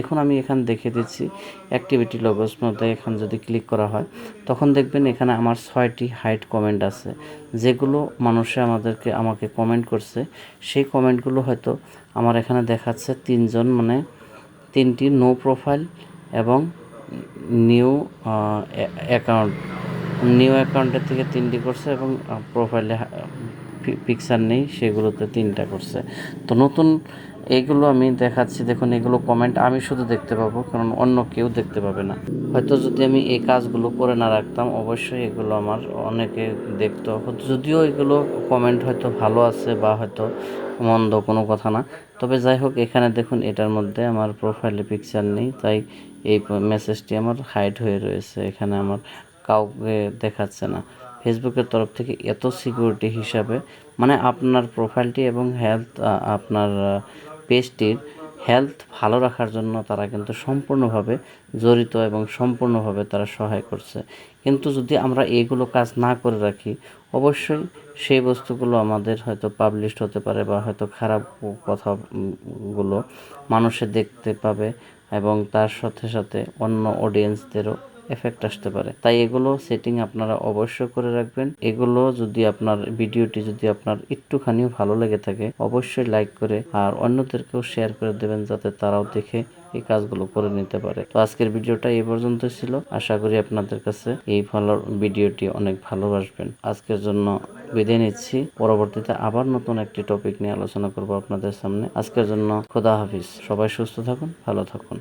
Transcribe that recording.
এখন আমি এখানে দেখিয়ে দিচ্ছি অ্যাক্টিভিটি লোগোস মধ্যে এখন যদি ক্লিক করা হয় তখন দেখবেন এখানে আমার 6টি হাইড কমেন্ট আছে, যেগুলো মানুষে আমাকে কমেন্ট করছে। সেই কমেন্টগুলো হয়তো আমার এখানে দেখাচ্ছে 3জন, মানে 3টি নো প্রোফাইল এবং নিউ অ্যাকাউন্ট। নিউ অ্যাকাউন্টের থেকে 3টি করছে এবং প্রোফাইলে পিকচার নেই, সেগুলোতে 3টা করছে। তো নতুন এইগুলো আমি দেখাচ্ছি, দেখুন এগুলো কমেন্ট আমি শুধু দেখতে পাবো, কারণ অন্য কেউ দেখতে পাবে না। হয়তো যদি আমি এই কাজগুলো করে না রাখতাম অবশ্যই এগুলো আমার অনেকে দেখতো, যদিও এগুলো কমেন্ট হয়তো ভালো আছে বা হয়তো মন্দ কোনো কথা না। তবে যাই হোক, এখানে দেখুন এটার মধ্যে আমার প্রোফাইলে পিকচার নেই, তাই এই মেসেজটি আমার হাইড হয়ে রয়েছে, এখানে আমার কাউকে দেখাচ্ছে না। ফেসবুকের তরফ থেকে এত সিকিউরিটি হিসাবে, মানে আপনার প্রোফাইলটি এবং আপনার পেজটির হেলথ ভালো রাখার জন্য তারা কিন্তু সম্পূর্ণভাবে জড়িত এবং সম্পূর্ণভাবে তারা সহায় করছে। কিন্তু যদি আমরা এইগুলো কাজ না করে রাখি, অবশ্যই সেই বস্তুগুলো আমাদের হয়তো পাবলিশড হতে পারে বা হয়তো খারাপ কথাগুলো মানুষে দেখতে পাবে এবং তার সাথে সাথে অন্য অডিয়েন্সদেরও এফেক্ট আসতে পারে। তাই এগুলো সেটিং আপনারা অবশ্যই করে রাখবেন। এগুলো যদি আপনার ভিডিওটি যদি আপনার একটুখানিও ভালো লেগে থাকে অবশ্যই লাইক করে আর অন্যদেরকেও শেয়ার করে দেবেন, যাতে তারাও দেখে এই কাজগুলো করে নিতে পারে। তো আজকের ভিডিওটা এই পর্যন্ত ছিল। আশা করি আপনাদের কাছে এই ভিডিওটি অনেক ভালোবাসবেন। আজকের জন্য বিদায় নিচ্ছি। পরবর্তীতে আবার নতুন একটি টপিক নিয়ে আলোচনা করব আপনাদের সামনে। আজকের জন্য খোদা হাফিজ। সবাই সুস্থ থাকুন, ভালো থাকুন।